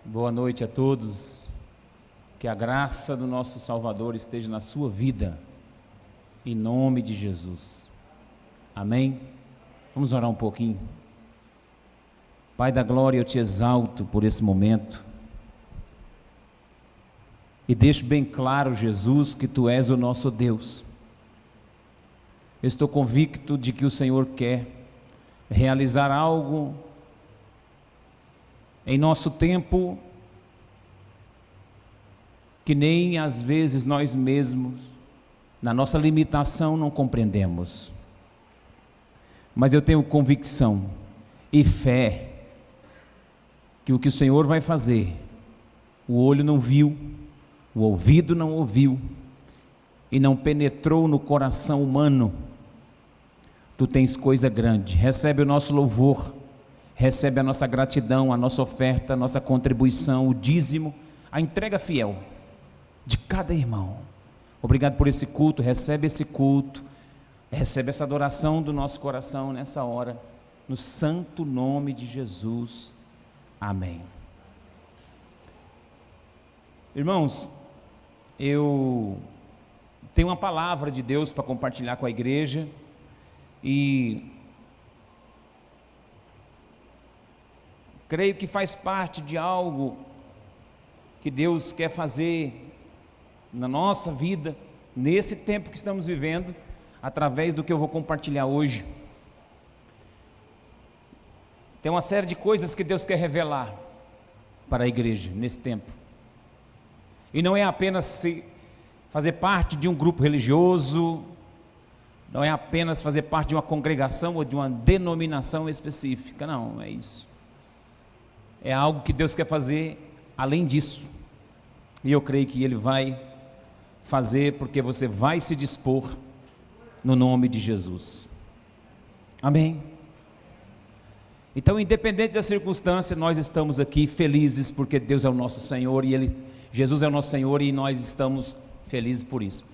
Boa noite a todos, que a graça do nosso Salvador esteja na sua vida, em nome de Jesus, amém? Vamos orar um pouquinho. Pai da glória, eu te exalto por esse momento, e deixo bem claro, Jesus, que Tu és o nosso Deus. Eu estou convicto de que o Senhor quer realizar algo em nosso tempo, que nem às vezes nós mesmos, na nossa limitação, não compreendemos. Mas eu tenho convicção e fé que o que o Senhor vai fazer, o olho não viu, o ouvido não ouviu e não penetrou no coração humano. Tu tens coisa grande. Recebe o nosso louvor, recebe a nossa gratidão, a nossa oferta, a nossa contribuição, o dízimo, a entrega fiel de cada irmão. Obrigado por esse culto, recebe esse culto, recebe essa adoração do nosso coração nessa hora, no santo nome de Jesus, amém. Irmãos, eu tenho uma palavra de Deus para compartilhar com a igreja, e creio que faz parte de algo que Deus quer fazer na nossa vida, nesse tempo que estamos vivendo, através do que eu vou compartilhar hoje. Tem uma série de coisas que Deus quer revelar para a igreja nesse tempo, e não é apenas fazer parte de um grupo religioso, não é apenas fazer parte de uma congregação ou de uma denominação específica, não é isso. É algo que Deus quer fazer além disso, e eu creio que Ele vai fazer, porque você vai se dispor no nome de Jesus, amém? Então, independente da circunstância, nós estamos aqui felizes, porque Deus é o nosso Senhor, e Jesus é o nosso Senhor, e nós estamos felizes por isso.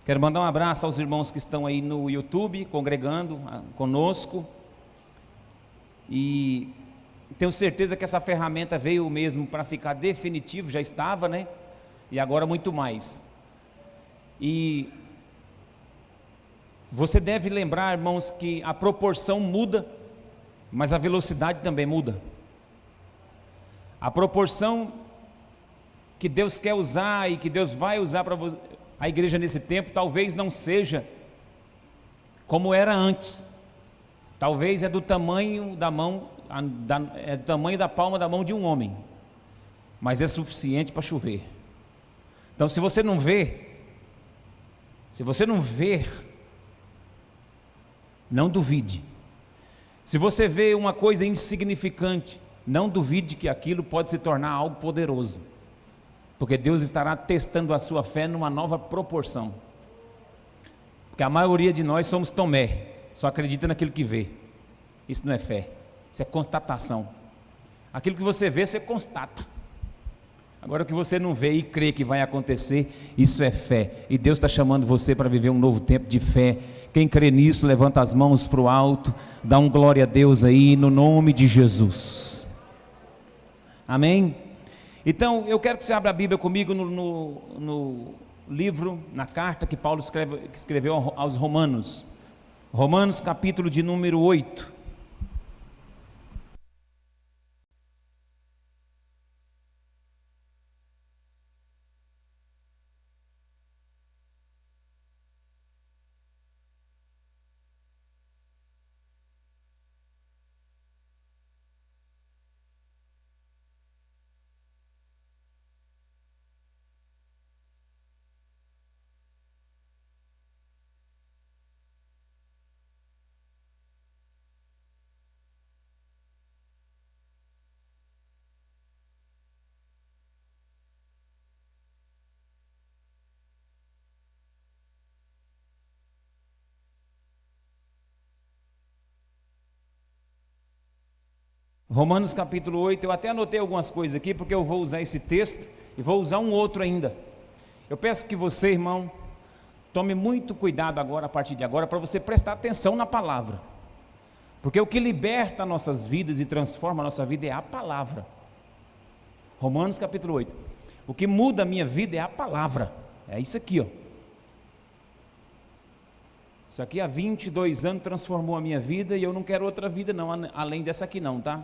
Quero mandar um abraço aos irmãos que estão aí no YouTube, congregando conosco, e tenho certeza que essa ferramenta veio mesmo para ficar definitivo, já estava, né? E agora muito mais. E você deve lembrar, irmãos, que a proporção muda, mas a velocidade também muda. A proporção que Deus quer usar e que Deus vai usar para a igreja nesse tempo, talvez não seja como era antes. Talvez é do tamanho da mão, é do tamanho da palma da mão de um homem, mas é suficiente para chover. Então, se você não ver, não duvide. Se você vê uma coisa insignificante, não duvide que aquilo pode se tornar algo poderoso, porque Deus estará testando a sua fé numa nova proporção. Porque a maioria de nós somos Tomé, só acredita naquilo que vê. Isso não é fé, isso é constatação. Aquilo que você vê, você constata. Agora, o que você não vê e crê que vai acontecer, isso é fé. E Deus está chamando você para viver um novo tempo de fé. Quem crê nisso, levanta as mãos para o alto, dá um glória a Deus aí, no nome de Jesus. Amém? Então, eu quero que você abra a Bíblia comigo no livro, na carta que Paulo escreveu aos Romanos. Romanos, capítulo de número 8. Romanos capítulo 8, eu até anotei algumas coisas aqui, porque eu vou usar esse texto e vou usar um outro ainda. Eu peço que você, irmão, tome muito cuidado agora, a partir de agora, para você prestar atenção na palavra. Porque o que liberta nossas vidas e transforma a nossa vida é a palavra. Romanos capítulo 8. O que muda a minha vida é a palavra. É isso aqui, ó. Isso aqui há 22 anos transformou a minha vida, e eu não quero outra vida não, além dessa aqui não, tá?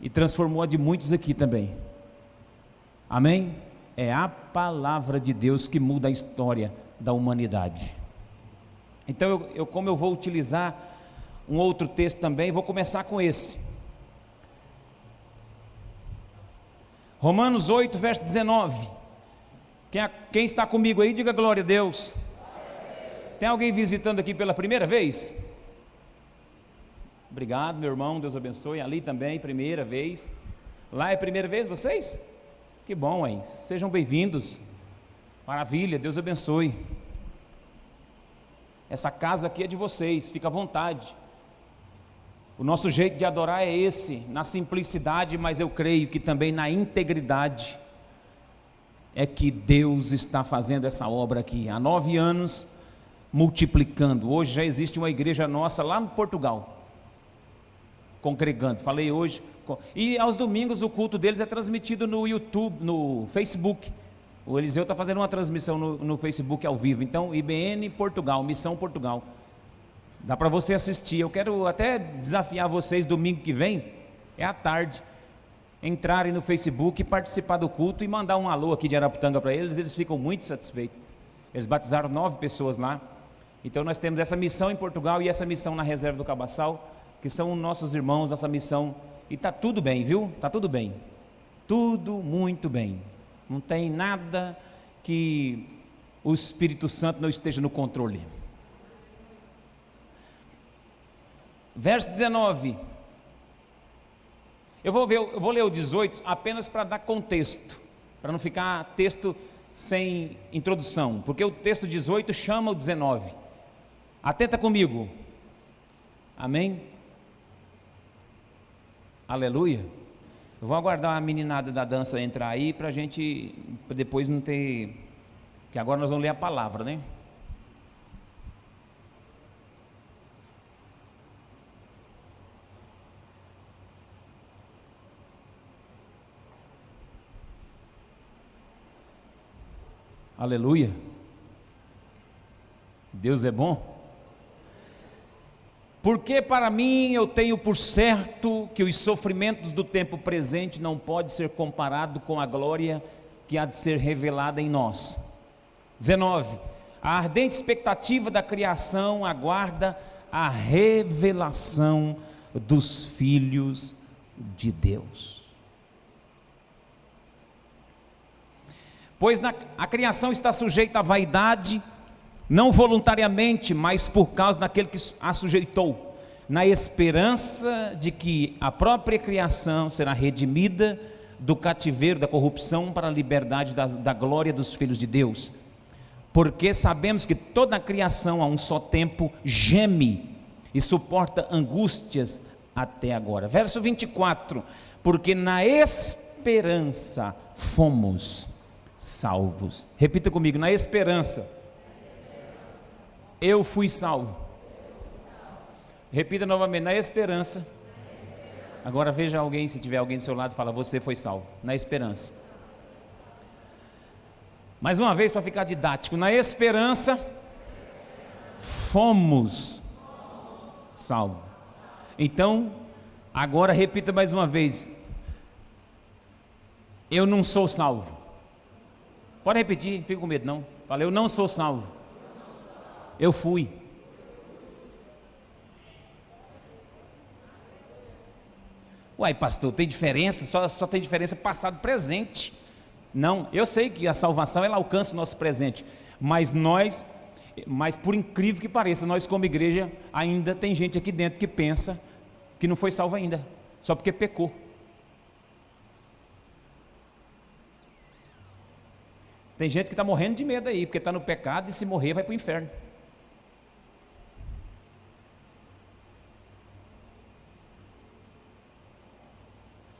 E transformou a de muitos aqui também. Amém? É a palavra de Deus que muda a história da humanidade. Então como eu vou utilizar um outro texto também, vou começar com esse. Romanos 8, verso 19. Quem está comigo aí, diga glória a Deus. Tem alguém visitando aqui pela primeira vez? Obrigado, meu irmão, Deus abençoe. Ali também, primeira vez. Lá é a primeira vez vocês? Que bom, hein? Sejam bem-vindos. Maravilha, Deus abençoe. Essa casa aqui é de vocês, fica à vontade. O nosso jeito de adorar é esse, na simplicidade, mas eu creio que também na integridade é que Deus está fazendo essa obra aqui. Há 9 anos, multiplicando. Hoje já existe uma igreja nossa lá no Portugal, congregando. Falei hoje. E aos domingos o culto deles é transmitido no YouTube, no Facebook. O Eliseu está fazendo uma transmissão no Facebook ao vivo. Então, IBN Portugal, Missão Portugal. Dá para você assistir. Eu quero até desafiar vocês domingo que vem, é à tarde, entrarem no Facebook e participar do culto e mandar um alô aqui de Araputanga para eles. Eles ficam muito satisfeitos. Eles batizaram 9 pessoas lá. Então nós temos essa missão em Portugal e essa missão na reserva do Cabaçal, que são nossos irmãos, nossa missão. E está tudo bem, viu? Está tudo bem. Tudo muito bem. Não tem nada que o Espírito Santo não esteja no controle. Verso 19. Eu vou ler o 18 apenas para dar contexto, para não ficar texto sem introdução, porque o texto 18 chama o 19. Atenta comigo. Amém? Aleluia. Eu vou aguardar a meninada da dança entrar aí, para a gente depois não ter, que agora nós vamos ler a palavra, né? Aleluia. Deus é bom. Porque para mim eu tenho por certo que os sofrimentos do tempo presente não podem ser comparados com a glória que há de ser revelada em nós. 19. A ardente expectativa da criação aguarda a revelação dos filhos de Deus. Pois a criação está sujeita à vaidade, não voluntariamente, mas por causa daquele que a sujeitou, na esperança de que a própria criação será redimida do cativeiro da corrupção para a liberdade da glória dos filhos de Deus. Porque sabemos que toda a criação a um só tempo geme e suporta angústias até agora. Verso 24. Porque na esperança fomos salvos. Repita comigo, na esperança eu fui salvo. Repita novamente, na esperança. Agora veja alguém, se tiver alguém do seu lado, fala, você foi salvo. Na esperança. Mais uma vez para ficar didático, na esperança fomos salvos. Então, agora repita mais uma vez, eu não sou salvo. Pode repetir, não fica com medo não. Fala, eu não sou salvo. Eu fui. Uai, pastor, tem diferença? Só tem diferença passado e presente. Não, eu sei que a salvação ela alcança o nosso presente, mas por incrível que pareça, nós como igreja ainda tem gente aqui dentro que pensa que não foi salvo ainda, só porque pecou. Tem gente que está morrendo de medo aí, porque está no pecado e se morrer vai para o inferno.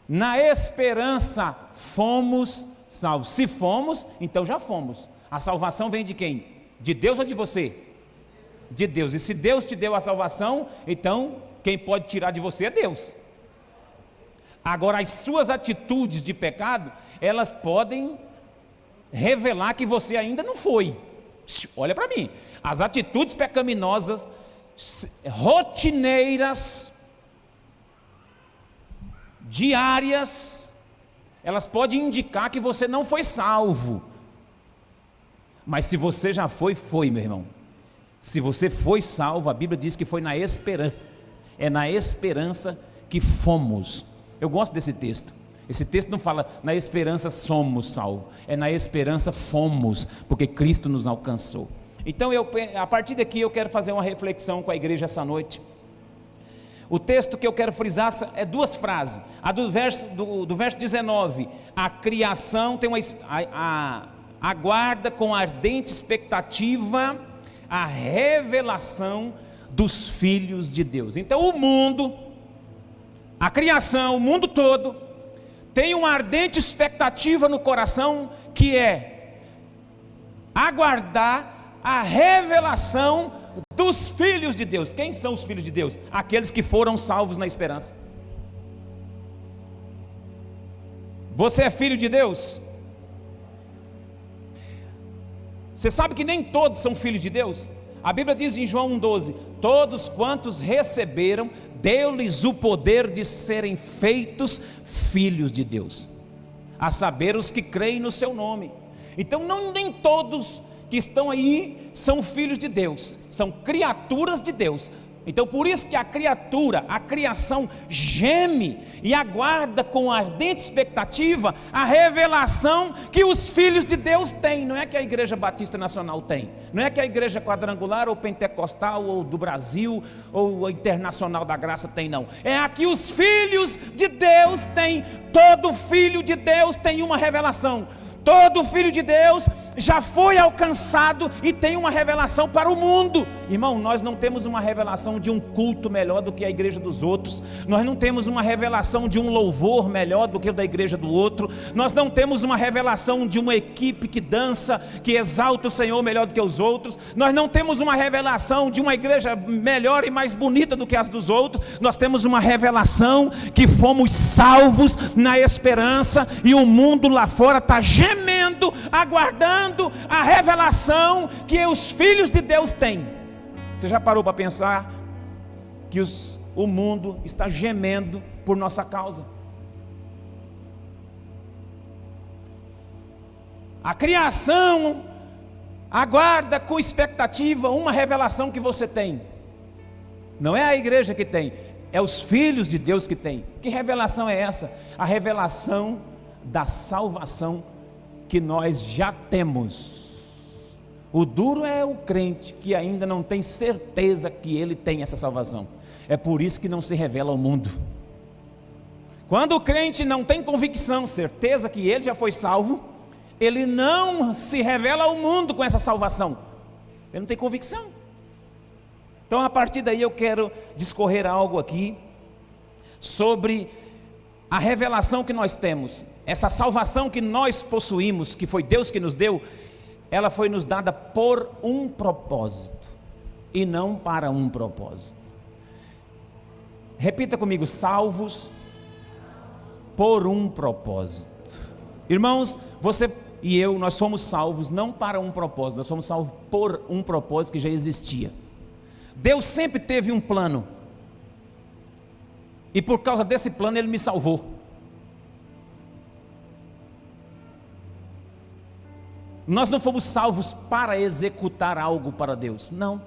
Na esperança fomos salvos. Se fomos, então já fomos. A salvação vem de quem? De Deus ou de você? De Deus. E se Deus te deu a salvação, então quem pode tirar de você é Deus. Agora, as suas atitudes de pecado, elas podem revelar que você ainda não foi. Olha para mim, as atitudes pecaminosas, rotineiras, diárias, elas podem indicar que você não foi salvo. Mas se você já foi, meu irmão. Se você foi salvo, a Bíblia diz que foi na esperança. É na esperança que fomos. Eu gosto desse texto. Esse texto não fala na esperança somos salvos, é na esperança fomos, porque Cristo nos alcançou. Então a partir daqui eu quero fazer uma reflexão com a igreja essa noite. O texto que eu quero frisar é duas frases. A do verso 19, a criação tem aguarda com ardente expectativa a revelação dos filhos de Deus. Então o mundo, a criação, o mundo todo tem uma ardente expectativa no coração, que é aguardar a revelação dos filhos de Deus. Quem são os filhos de Deus? Aqueles que foram salvos na esperança. Você é filho de Deus? Você sabe que nem todos são filhos de Deus? A Bíblia diz em João 1,12: todos quantos receberam, deu-lhes o poder de serem feitos filhos de Deus, a saber, os que creem no seu nome. Então nem todos que estão aí são filhos de Deus, são criaturas de Deus. Então por isso que a criação geme e aguarda com ardente expectativa a revelação que os filhos de Deus têm. Não é que a Igreja Batista Nacional tem, não é que a Igreja Quadrangular ou Pentecostal ou do Brasil ou a Internacional da Graça tem, não. É a que os filhos de Deus têm. Todo filho de Deus tem uma revelação. Todo filho de Deus já foi alcançado e tem uma revelação para o mundo. Irmão, nós não temos uma revelação de um culto melhor do que a igreja dos outros. Nós não temos uma revelação de um louvor melhor do que o da igreja do outro. Nós não temos uma revelação de uma equipe que dança, que exalta o Senhor melhor do que os outros. Nós não temos uma revelação de uma igreja melhor e mais bonita do que as dos outros. Nós temos uma revelação que fomos salvos na esperança, e o mundo lá fora está gemendo, aguardando a revelação que os filhos de Deus têm. Você já parou para pensar que o mundo está gemendo por nossa causa? A criação aguarda com expectativa uma revelação que você tem. Não é a igreja que tem, é os filhos de Deus que tem. Que revelação é essa? A revelação da salvação que nós já temos. O duro é o crente que ainda não tem certeza que ele tem essa salvação. É por isso que não se revela ao mundo. Quando o crente não tem convicção, certeza que ele já foi salvo, ele não se revela ao mundo com essa salvação. Ele não tem convicção. Então a partir daí eu quero discorrer algo aqui sobre a revelação que nós temos. Essa salvação que nós possuímos, que foi Deus que nos deu, ela foi nos dada por um propósito e não para um propósito. Repita comigo: salvos por um propósito. Irmãos, você e eu, nós somos salvos não para um propósito, nós somos salvos por um propósito que já existia. Deus sempre teve um plano, e por causa desse plano Ele me salvou. Nós não fomos salvos para executar algo para Deus, não.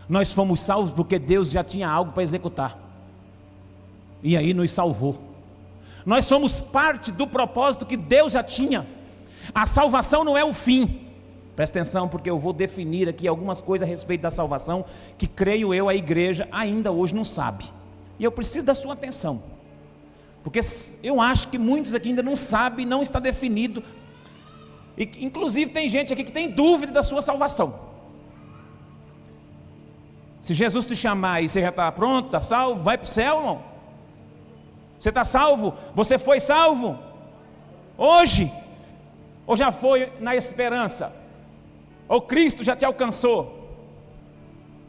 Nós fomos salvos porque Deus já tinha algo para executar, e aí nos salvou. Nós somos parte do propósito que Deus já tinha. A salvação não é o fim. Presta atenção, porque eu vou definir aqui algumas coisas a respeito da salvação, que creio eu a igreja ainda hoje não sabe, e eu preciso da sua atenção, porque eu acho que muitos aqui ainda não sabem, não está definido. E, inclusive tem gente aqui que tem dúvida da sua salvação. Se Jesus te chamar e você já está pronto, está salvo, vai para o céu, irmão. Você está salvo? Você foi salvo? Hoje? Ou já foi na esperança? Ou Cristo já te alcançou?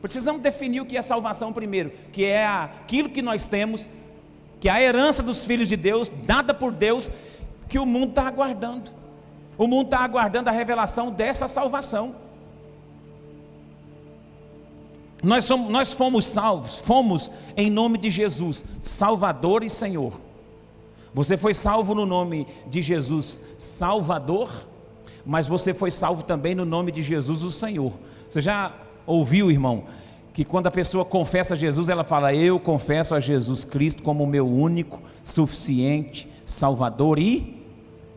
Precisamos definir o que é salvação primeiro, que é aquilo que nós temos que é a herança dos filhos de Deus, dada por Deus, que o mundo está aguardando. O mundo está aguardando a revelação dessa salvação. Nós fomos salvos, fomos em nome de Jesus, Salvador e Senhor. Você foi salvo no nome de Jesus, Salvador, mas você foi salvo também no nome de Jesus, o Senhor. Você já ouviu, irmão, que quando a pessoa confessa a Jesus, ela fala: eu confesso a Jesus Cristo como o meu único, suficiente Salvador e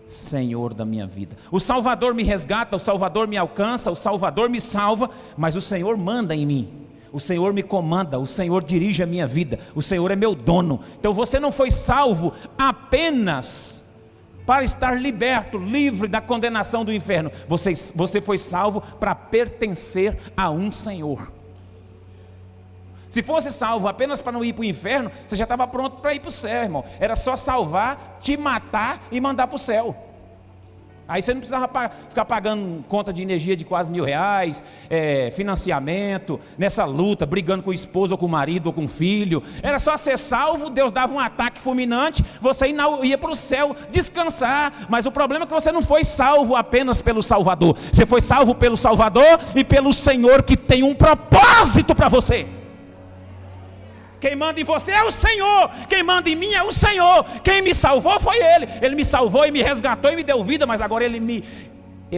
Senhor da minha vida. O Salvador me resgata, o Salvador me alcança, o Salvador me salva, mas o Senhor manda em mim. O Senhor me comanda, o Senhor dirige a minha vida, o Senhor é meu dono. Então você não foi salvo apenas para estar liberto, livre da condenação do inferno. Você foi salvo para pertencer a um Senhor. Se fosse salvo apenas para não ir para o inferno, você já estava pronto para ir para o céu, irmão. Era só salvar, te matar e mandar para o céu. Aí você não precisava ficar pagando conta de energia de quase R$1.000, financiamento, nessa luta, brigando com o esposo, ou com o marido, ou com o filho. Era só ser salvo, Deus dava um ataque fulminante, você ia para o céu descansar. Mas o problema é que você não foi salvo apenas pelo Salvador. Você foi salvo pelo Salvador e pelo Senhor, que tem um propósito para você. Quem manda em você é o Senhor, quem manda em mim é o Senhor. Quem me salvou foi Ele. Ele me salvou e me resgatou e me deu vida, mas agora Ele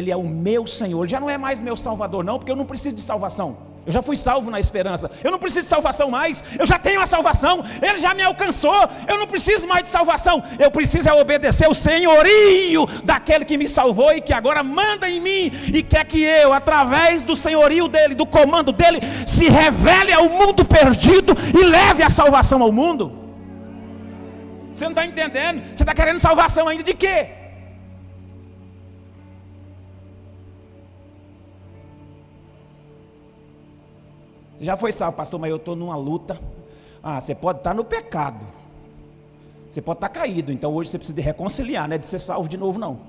é o meu Senhor. Ele já não é mais meu Salvador não, porque eu não preciso de salvação. Eu já fui salvo na esperança, eu não preciso de salvação mais, eu já tenho a salvação, Ele já me alcançou, eu não preciso mais de salvação, eu preciso é obedecer o senhorio daquele que me salvou e que agora manda em mim, e quer que eu, através do senhorio dEle, do comando dEle, se revele ao mundo perdido e leve a salvação ao mundo. Você não está entendendo? Você está querendo salvação ainda de quê? Você já foi salvo, pastor, mas eu estou numa luta. Você pode estar no pecado, você pode estar caído, então hoje você precisa de reconciliar, não é de ser salvo de novo não.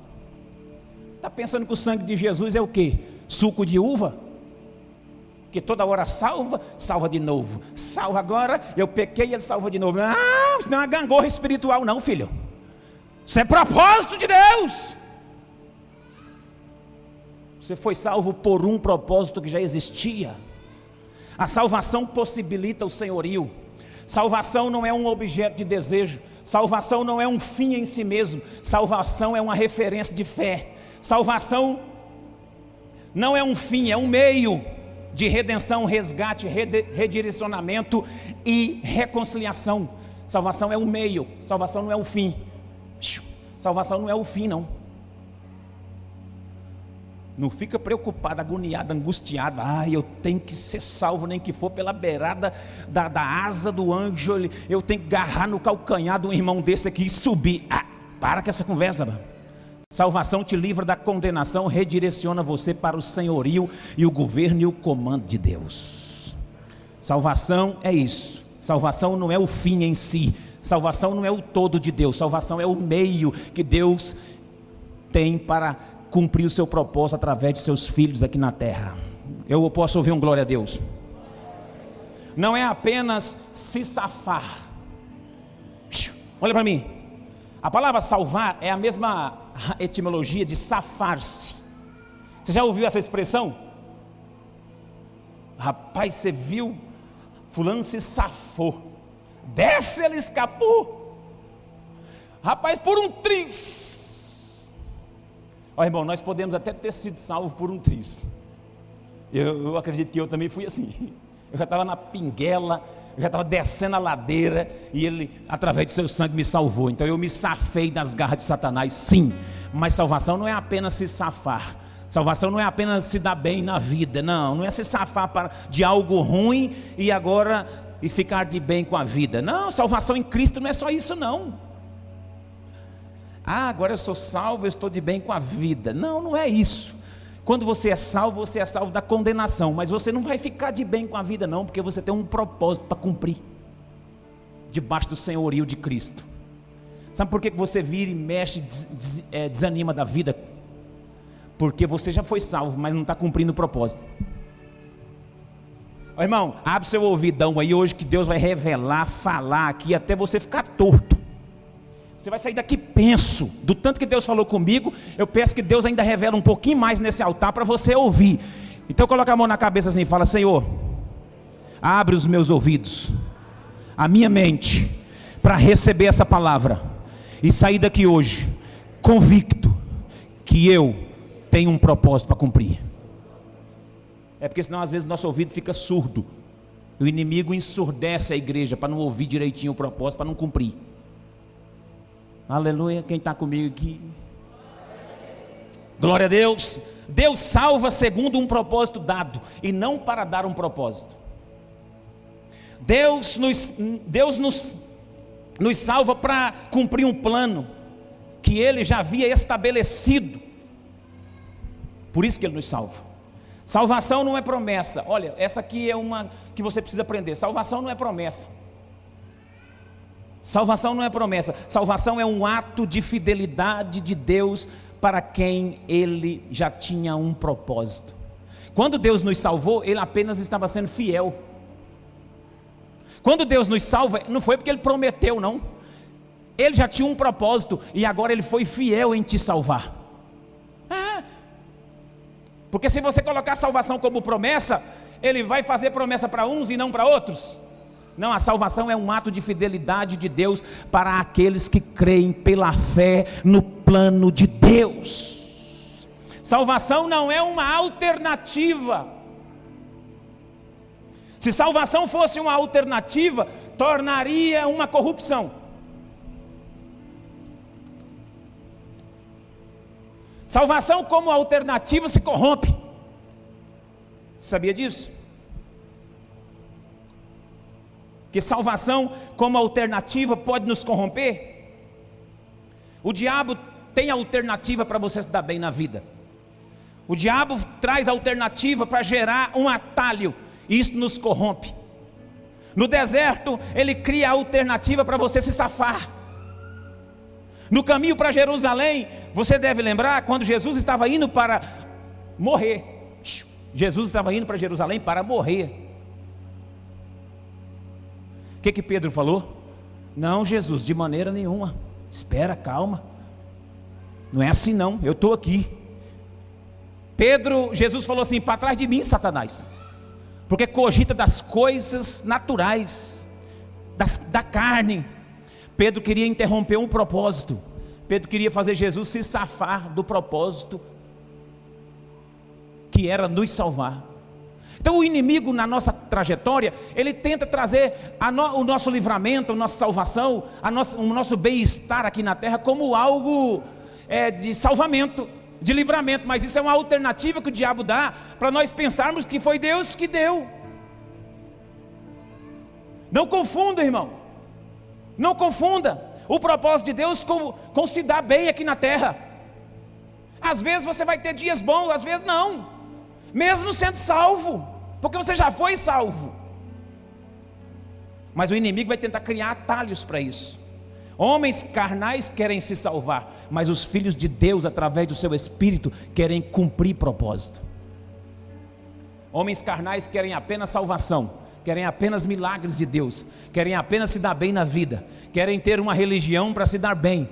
Está pensando que o sangue de Jesus é o quê? Suco de uva? Que toda hora salva de novo. Salva agora, eu pequei e Ele salva de novo. Não, isso não é uma gangorra espiritual não, filho. Isso é propósito de Deus. Você foi salvo por um propósito que já existia. A salvação possibilita o senhorio. Salvação não é um objeto de desejo. Salvação não é um fim em si mesmo. Salvação é uma referência de fé. Salvação não é um fim, é um meio de redenção, resgate, redirecionamento e reconciliação. Salvação é um meio, salvação não é o fim. Salvação não é o fim não. Não fica preocupado, agoniado, angustiado. Eu tenho que ser salvo, nem que for pela beirada da asa do anjo. Eu tenho que agarrar no calcanhar de um irmão desse aqui e subir. Para com essa conversa, mano. Salvação te livra da condenação, redireciona você para o senhorio e o governo e o comando de Deus. Salvação é isso. Salvação não é o fim em si. Salvação não é o todo de Deus. Salvação é o meio que Deus tem para cumprir o seu propósito através de seus filhos aqui na terra. Eu posso ouvir um glória a Deus? Não é apenas se safar. Olha para mim. A palavra salvar é a mesma etimologia de safar-se. Você já ouviu essa expressão? Rapaz, você viu? Fulano se safou. Dessa ele escapou. Rapaz, por um triz. Olha, irmão, nós podemos até ter sido salvos por um triz. Eu acredito que eu também fui assim. Eu já estava na pinguela, eu já estava descendo a ladeira, e Ele, através de seu sangue, me salvou. Então eu me safei das garras de Satanás, sim. Mas salvação não é apenas se safar. Salvação não é apenas se dar bem na vida. Não é se safar de algo ruim e ficar de bem com a vida. Não, salvação em Cristo não é só isso não. Agora eu sou salvo, eu estou de bem com a vida. Não é isso. Quando você é salvo da condenação. Mas você não vai ficar de bem com a vida não, porque você tem um propósito para cumprir, debaixo do senhorio de Cristo. Sabe por que você vira e mexe, desanima da vida? Porque você já foi salvo, mas não está cumprindo o propósito. Ô, irmão, abre seu ouvidão aí hoje que Deus vai revelar, falar aqui até você ficar torto. Você vai sair daqui penso, do tanto que Deus falou comigo. Eu peço que Deus ainda revele um pouquinho mais nesse altar para você ouvir. Então coloca a mão na cabeça assim e fala: Senhor, abre os meus ouvidos, a minha mente, para receber essa palavra e sair daqui hoje convicto que eu tenho um propósito para cumprir. É porque senão às vezes nosso ouvido fica surdo. O inimigo ensurdece a igreja para não ouvir direitinho o propósito, para não cumprir. Aleluia, quem está comigo aqui? Glória a Deus. Deus salva segundo um propósito dado, e não para dar um propósito. Deus nos salva para cumprir um plano que Ele já havia estabelecido. Por isso que Ele nos salva. Salvação não é promessa. Olha, essa aqui é uma que você precisa aprender. Salvação não é promessa. Salvação não é promessa. Salvação é um ato de fidelidade de Deus para quem Ele já tinha um propósito. Quando Deus nos salvou, Ele apenas estava sendo fiel. Quando Deus nos salva, não foi porque Ele prometeu, não. Ele já tinha um propósito e agora Ele foi fiel em te salvar. Porque se você colocar a salvação como promessa, Ele vai fazer promessa para uns e não para outros. Não, a salvação é um ato de fidelidade de Deus para aqueles que creem pela fé no plano de Deus. Salvação não é uma alternativa. Se salvação fosse uma alternativa, tornaria uma corrupção. Salvação como alternativa se corrompe. Sabia disso? Que salvação como alternativa pode nos corromper? O diabo tem alternativa para você se dar bem na vida. O diabo traz alternativa para gerar um atalho, e isso nos corrompe. No deserto, ele cria alternativa para você se safar. No caminho para Jerusalém, você deve lembrar quando Jesus estava indo para morrer. Jesus estava indo para Jerusalém para morrer. O que Pedro falou? Não, Jesus, de maneira nenhuma. Espera, calma. Não é assim não, eu estou aqui. Jesus falou assim: para trás de mim, Satanás. Porque cogita das coisas naturais, da carne. Pedro queria interromper um propósito. Pedro queria fazer Jesus se safar do propósito que era nos salvar. Então o inimigo na nossa trajetória, ele tenta trazer o nosso livramento, a nossa salvação, o nosso bem-estar aqui na terra como algo de salvamento, de livramento. Mas isso é uma alternativa que o diabo dá para nós pensarmos que foi Deus que deu. Não confunda, irmão. Não confunda o propósito de Deus com se dar bem aqui na terra. Às vezes você vai ter dias bons, às vezes não, mesmo sendo salvo, porque você já foi salvo. Mas o inimigo vai tentar criar atalhos para isso. Homens carnais querem se salvar, mas os filhos de Deus, através do seu Espírito, querem cumprir propósito. Homens carnais querem apenas salvação, querem apenas milagres de Deus, querem apenas se dar bem na vida, querem ter uma religião para se dar bem.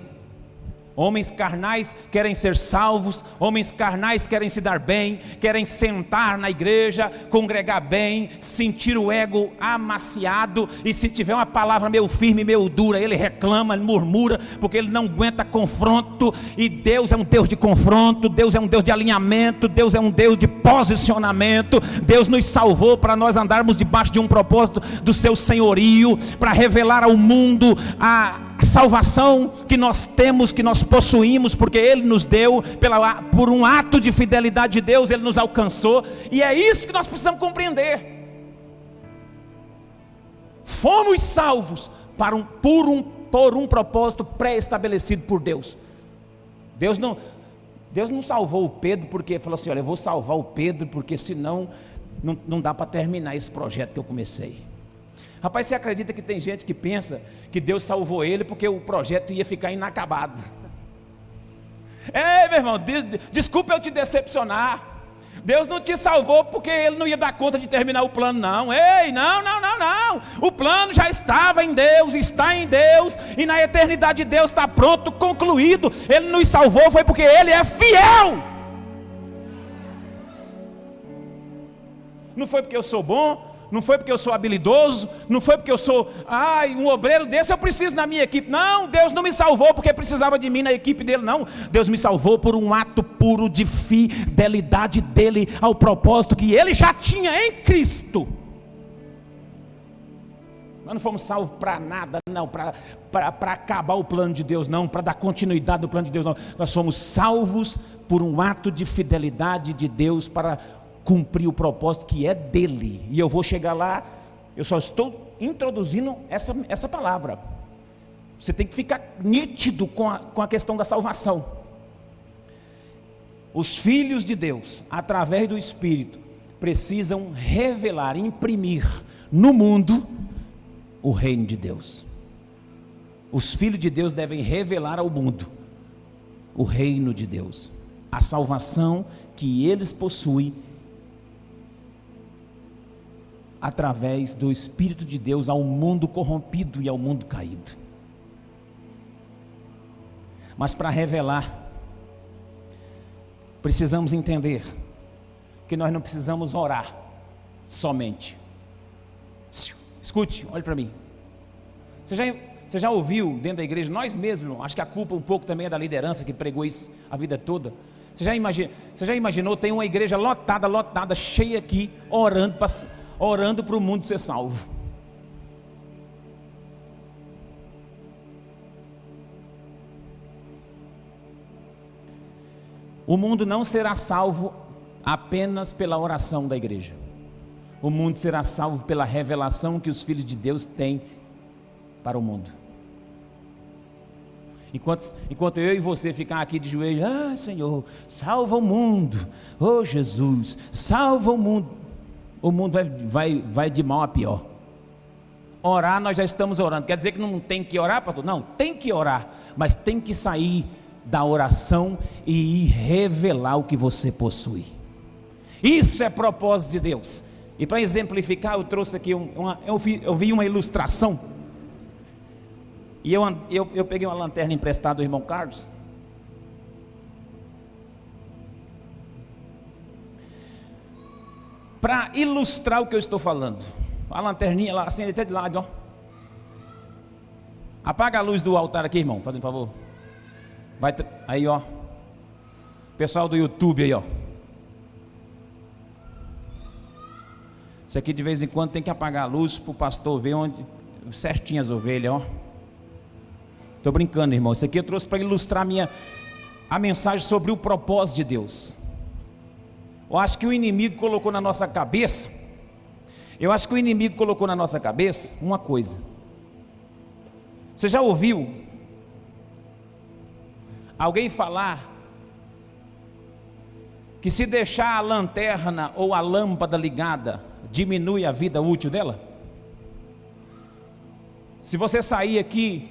Homens carnais querem ser salvos, homens carnais querem se dar bem, querem sentar na igreja, congregar bem, sentir o ego amaciado, e se tiver uma palavra meio firme, meio dura, ele reclama, ele murmura, porque ele não aguenta confronto. E Deus é um Deus de confronto, Deus é um Deus de alinhamento, Deus é um Deus de posicionamento. Deus nos salvou para nós andarmos debaixo de um propósito do seu senhorio, para revelar ao mundo a salvação que nós temos, que nós possuímos, porque Ele nos deu, por um ato de fidelidade de Deus, Ele nos alcançou, e é isso que nós precisamos compreender. Fomos salvos por um propósito pré-estabelecido por Deus. Deus não salvou o Pedro porque falou assim: olha, eu vou salvar o Pedro porque senão não dá para terminar esse projeto que eu comecei. Rapaz, você acredita que tem gente que pensa que Deus salvou ele porque o projeto ia ficar inacabado? Meu irmão, desculpa eu te decepcionar. Deus não te salvou porque Ele não ia dar conta de terminar o plano, não. Ei, não. O plano já estava em Deus, está em Deus, e na eternidade de Deus está pronto, concluído. Ele nos salvou foi porque Ele é fiel. Não foi porque eu sou bom, não foi porque eu sou habilidoso, não foi porque eu sou, um obreiro desse eu preciso na minha equipe. Não, Deus não me salvou porque precisava de mim na equipe dele, não. Deus me salvou por um ato puro de fidelidade dele ao propósito que ele já tinha em Cristo. Nós não fomos salvos para nada, não, para acabar o plano de Deus, não, para dar continuidade no plano de Deus, não. Nós fomos salvos por um ato de fidelidade de Deus para cumprir o propósito que é dele. E eu vou chegar lá, eu só estou introduzindo essa palavra. Você tem que ficar nítido com a questão da salvação. Os filhos de Deus, através do Espírito, precisam revelar, imprimir no mundo o reino de Deus. Os filhos de Deus devem revelar ao mundo o reino de Deus, a salvação que eles possuem através do Espírito de Deus ao mundo corrompido e ao mundo caído. Mas para revelar, precisamos entender que nós não precisamos orar somente. Escute, olhe para mim. Você já ouviu dentro da igreja, nós mesmos, acho que a culpa um pouco também é da liderança que pregou isso a vida toda. Você já imaginou, tem uma igreja lotada, cheia aqui, orando para o mundo ser salvo. O mundo não será salvo apenas pela oração da igreja. O mundo será salvo pela revelação que os filhos de Deus têm para o mundo. Enquanto eu e você ficar aqui de joelho, Senhor, salva o mundo, Jesus, salva o mundo. O mundo vai de mal a pior. Orar, nós já estamos orando. Quer dizer que não tem que orar, pastor? Não, tem que orar, mas tem que sair da oração e ir revelar o que você possui. Isso é propósito de Deus. E para exemplificar, eu trouxe aqui eu vi uma ilustração. E eu peguei uma lanterna emprestada do irmão Carlos. Para ilustrar o que eu estou falando. A lanterninha lá, acende até de lado, ó. Apaga a luz do altar aqui, irmão, fazendo favor. Aí, ó. Pessoal do YouTube aí, ó. Isso aqui de vez em quando tem que apagar a luz para o pastor ver onde certinho as ovelhas, ó. Estou brincando, irmão. Isso aqui eu trouxe para ilustrar a mensagem sobre o propósito de Deus. Eu acho que o inimigo colocou na nossa cabeça. Uma coisa. Você já ouviu alguém falar que se deixar a lanterna ou a lâmpada ligada, diminui a vida útil dela? Se você sair aqui,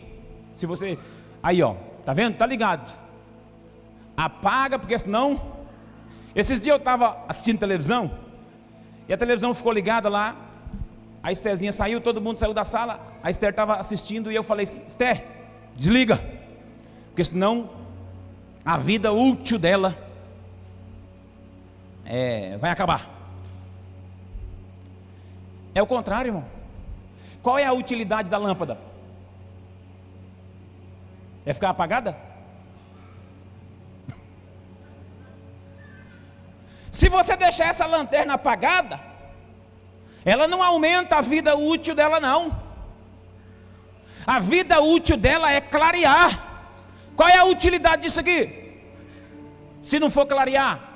aí ó, tá vendo? Tá ligado. Apaga, porque senão... Esses dias eu estava assistindo televisão, e a televisão ficou ligada lá, a Estherzinha saiu, todo mundo saiu da sala, a Esther estava assistindo, e eu falei, Esther, desliga, porque senão a vida útil dela vai acabar. É o contrário, irmão. Qual é a utilidade da lâmpada? É ficar apagada? Se você deixar essa lanterna apagada, ela não aumenta a vida útil dela, não. A vida útil dela é clarear. Qual é a utilidade disso aqui? Se não for clarear.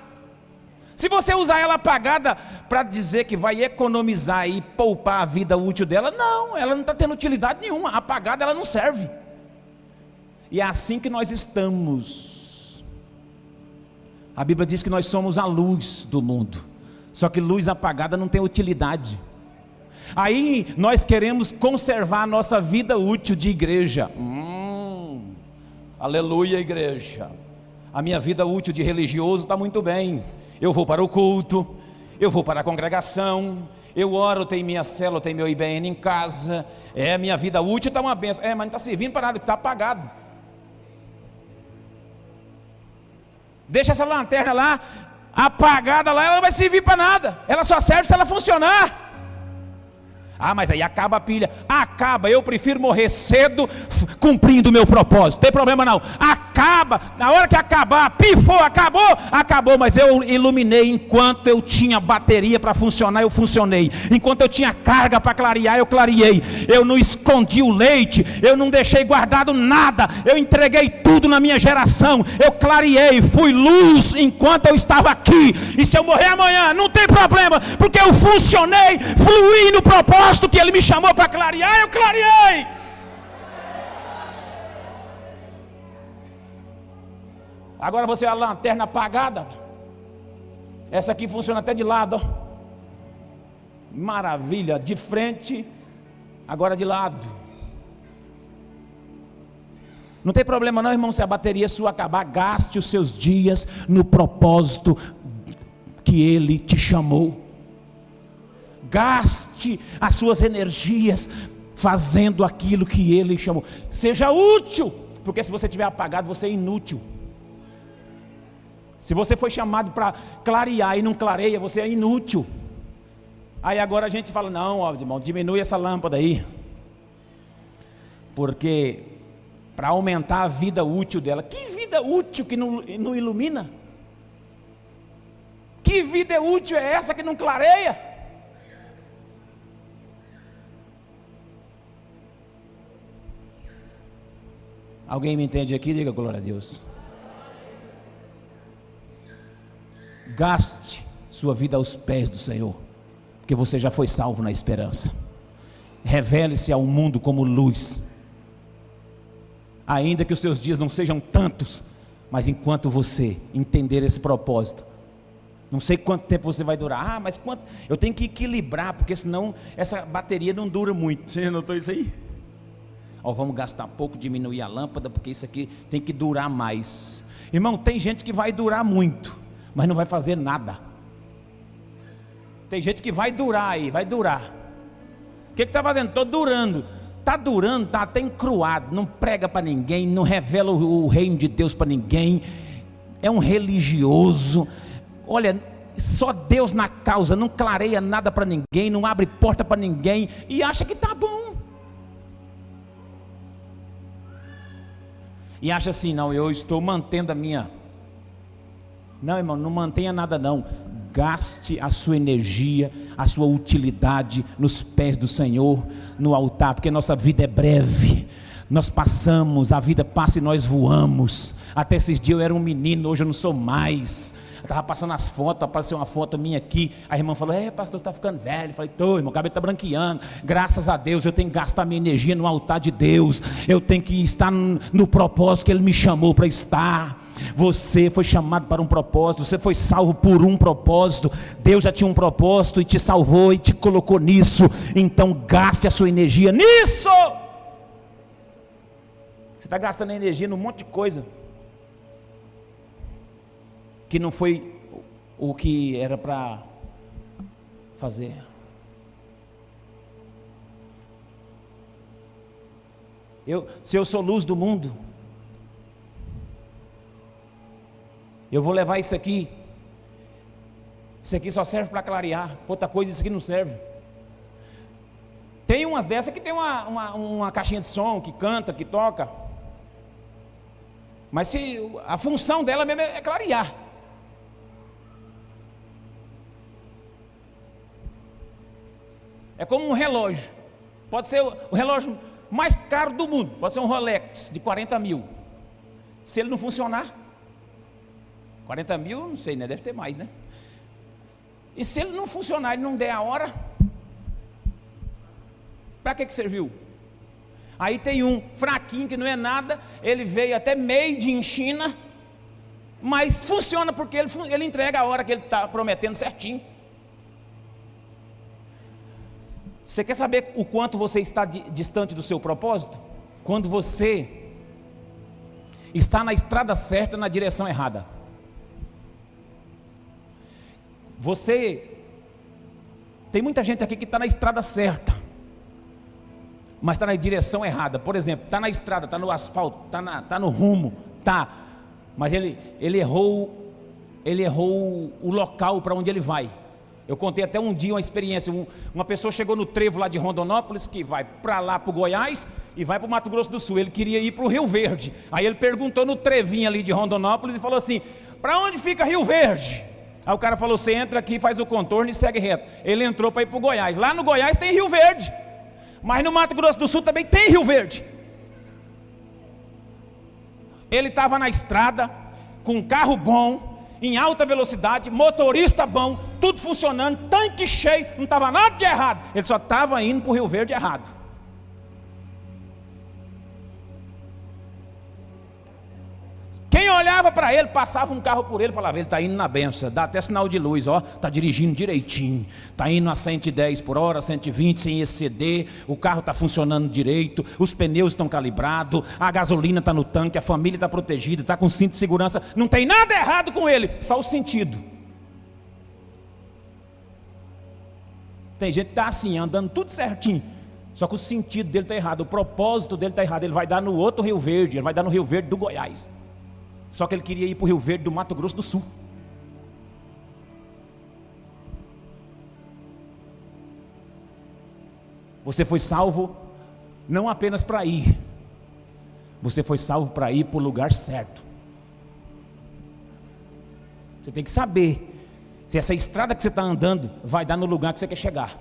Se você usar ela apagada para dizer que vai economizar e poupar a vida útil dela, não, ela não está tendo utilidade nenhuma. Apagada ela não serve. E é assim que nós estamos. A Bíblia diz que nós somos a luz do mundo. Só que luz apagada não tem utilidade. Aí nós queremos conservar a nossa vida útil de igreja. Aleluia, igreja. a minha vida útil de religioso está muito bem. Eu vou para o culto, eu vou para a congregação, eu oro, tenho minha célula, tenho meu IBN em casa. Minha vida útil está uma benção. Mas não está servindo para nada, que está apagado. Deixa essa lanterna lá, apagada lá, ela não vai servir para nada. Ela só serve se ela funcionar. Mas aí acaba a pilha. Acaba, eu prefiro morrer cedo cumprindo o meu propósito. Não tem problema não. Acaba, na hora que acabar, pifou, acabou. Mas eu iluminei enquanto eu tinha bateria para funcionar, eu funcionei. Enquanto eu tinha carga para clarear, eu clareei. Eu não escondi o leite, eu não deixei guardado nada. Eu entreguei tudo na minha geração. Eu clareei, fui luz enquanto eu estava aqui. E se eu morrer amanhã, não tem problema, porque eu funcionei, fluí no propósito que Ele me chamou para clarear, eu clareei. Agora você é a lanterna apagada. Essa aqui funciona até de lado, ó. Maravilha, de frente, agora de lado. Não tem problema não, irmão, se a bateria sua acabar. Gaste os seus dias no propósito que Ele te chamou. Gaste as suas energias fazendo aquilo que Ele chamou. Seja útil, porque se você estiver apagado, você é inútil. Se você foi chamado para clarear e não clareia, você é inútil. Aí agora a gente fala, não, ó, irmão, diminui essa lâmpada aí, porque para aumentar a vida útil dela. Que vida útil que não ilumina? Que vida útil é essa que não clareia? Alguém me entende aqui? Diga glória a Deus. Gaste sua vida aos pés do Senhor, porque você já foi salvo na esperança. Revele-se ao mundo como luz, ainda que os seus dias não sejam tantos, mas enquanto você entender esse propósito, não sei quanto tempo você vai durar. Mas quanto? Eu tenho que equilibrar, porque senão essa bateria não dura muito. Você notou isso aí? Vamos gastar pouco, diminuir a lâmpada, porque isso aqui tem que durar mais. Irmão, tem gente que vai durar muito, mas não vai fazer nada. Tem gente que vai durar aí, vai durar. O que está fazendo? Estou durando. Está durando, está até encruado, não prega para ninguém, não revela o reino de Deus para ninguém. É um religioso. Olha, só Deus na causa, não clareia nada para ninguém, não abre porta para ninguém e acha que está bom. E acha assim, não, eu estou mantendo a minha. Não, irmão, não mantenha nada não. Gaste a sua energia, a sua utilidade nos pés do Senhor, no altar, porque nossa vida é breve. Nós passamos, a vida passa e nós voamos. Até esses dias eu era um menino, hoje eu não sou mais. Eu estava passando as fotos, apareceu uma foto minha aqui. A irmã falou, pastor, você está ficando velho. Eu falei, estou, irmão, o cabelo está branqueando. Graças a Deus, eu tenho que gastar minha energia no altar de Deus. Eu tenho que estar no propósito que Ele me chamou para estar. Você foi chamado para um propósito, você foi salvo por um propósito. Deus já tinha um propósito e te salvou e te colocou nisso. Então gaste a sua energia nisso. Você está gastando energia num monte de coisa que não foi o que era para fazer. Se eu sou luz do mundo, eu vou levar isso aqui. Isso aqui só serve para clarear. Outra coisa, isso aqui não serve. Tem umas dessas que tem uma caixinha de som, que canta, que toca. Mas a função dela mesmo é clarear. É como um relógio. Pode ser o relógio mais caro do mundo. Pode ser um Rolex de 40 mil. Se ele não funcionar, 40 mil, não sei, né? Deve ter mais, né? E se ele não funcionar, ele não der a hora, para que serviu? Aí tem um fraquinho que não é nada, ele veio até made in China, mas funciona porque ele entrega a hora que ele está prometendo certinho. Você quer saber o quanto você está distante do seu propósito? Quando você está na estrada certa, na direção errada. Tem muita gente aqui que está na estrada certa, mas está na direção errada. Por exemplo, está na estrada, está no asfalto, está no rumo, mas ele errou o local para onde ele vai. Eu contei até um dia uma experiência, uma pessoa chegou no trevo lá de Rondonópolis, que vai para lá para o Goiás e vai para o Mato Grosso do Sul. Ele queria ir para o Rio Verde. Aí ele perguntou no trevinho ali de Rondonópolis e falou assim: para onde fica Rio Verde? Aí o cara falou: você entra aqui, faz o contorno e segue reto. Ele entrou para ir para o Goiás. Lá no Goiás tem Rio Verde, mas no Mato Grosso do Sul também tem Rio Verde. Ele estava na estrada com um carro bom, em alta velocidade, motorista bom, tudo funcionando, tanque cheio, não estava nada de errado. Ele só estava indo para o Rio Verde errado. Quem olhava para ele, passava um carro por ele, falava: ele está indo na benção, dá até sinal de luz, está dirigindo direitinho, está indo a 110 por hora, 120 sem exceder, o carro está funcionando direito, os pneus estão calibrados, a gasolina está no tanque, a família está protegida, está com cinto de segurança, não tem nada errado com ele, só o sentido. Tem gente que está assim, andando tudo certinho, só que o sentido dele está errado, o propósito dele está errado. Ele vai dar no outro Rio Verde, ele vai dar no Rio Verde do Goiás. Só que ele queria ir para o Rio Verde do Mato Grosso do Sul. Você foi salvo não apenas para ir, você foi salvo para ir para o lugar certo. Você tem que saber se essa estrada que você está andando vai dar no lugar que você quer chegar.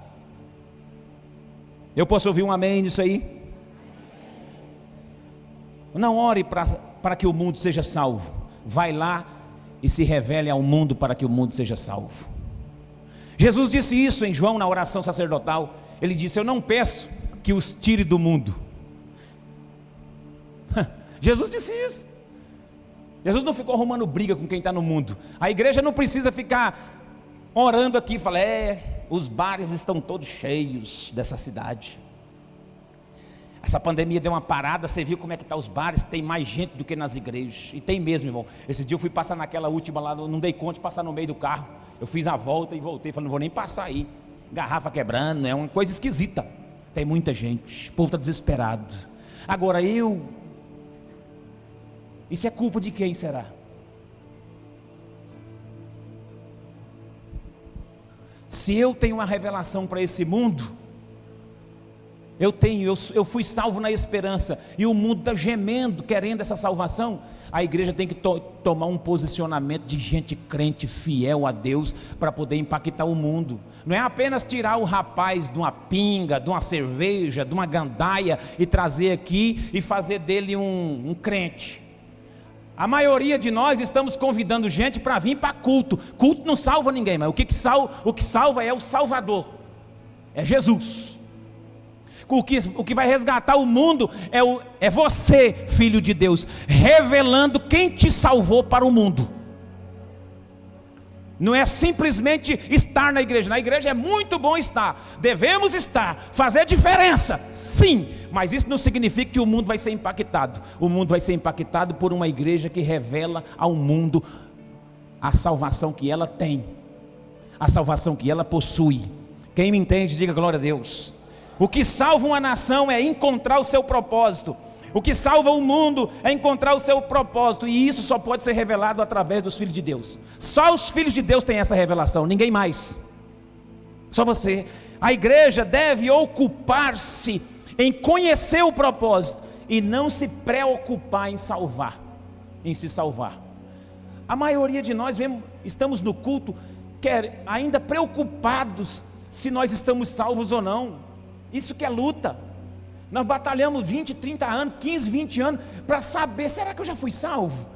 Eu posso ouvir um amém nisso aí? Não ore para que o mundo seja salvo. Vai lá e se revele ao mundo para que o mundo seja salvo. Jesus disse isso em João, na oração sacerdotal. Ele disse: eu não peço que os tire do mundo. Jesus disse isso. Jesus não ficou arrumando briga com quem está no mundo. A igreja não precisa ficar orando aqui e falar: os bares estão todos cheios dessa cidade. Essa pandemia deu uma parada, você viu como é que estão os bares, tem mais gente do que nas igrejas, e tem mesmo, irmão. Esse dia eu fui passar naquela última lá, não dei conta de passar no meio do carro, eu fiz a volta e voltei, falei: não vou nem passar aí, garrafa quebrando, é uma coisa esquisita, tem muita gente, o povo está desesperado. Agora isso é culpa de quem será? Se eu tenho uma revelação para esse mundo, eu fui salvo na esperança, e o mundo está gemendo, querendo essa salvação, a igreja tem que tomar um posicionamento de gente crente, fiel a Deus, para poder impactar o mundo. Não é apenas tirar o rapaz de uma pinga, de uma cerveja, de uma gandaia, e trazer aqui e fazer dele um crente. A maioria de nós estamos convidando gente para vir para culto. Culto não salva ninguém, mas o que salva é o Salvador, é Jesus. O que vai resgatar o mundo é você, filho de Deus, revelando quem te salvou para o mundo. Não é simplesmente estar na igreja é muito bom estar, devemos estar, fazer diferença, sim, mas isso não significa que o mundo vai ser impactado. O mundo vai ser impactado por uma igreja que revela ao mundo a salvação que ela tem, a salvação que ela possui. Quem me entende, diga glória a Deus. O que salva uma nação é encontrar o seu propósito. O que salva o mundo é encontrar o seu propósito. E isso só pode ser revelado através dos filhos de Deus. Só os filhos de Deus têm essa revelação, ninguém mais. Só você. A igreja deve ocupar-se em conhecer o propósito e não se preocupar em se salvar. A maioria de nós estamos no culto ainda preocupados se nós estamos salvos ou não. Isso que é luta. Nós batalhamos 20, 30 anos, 15, 20 anos para saber: será que eu já fui salvo?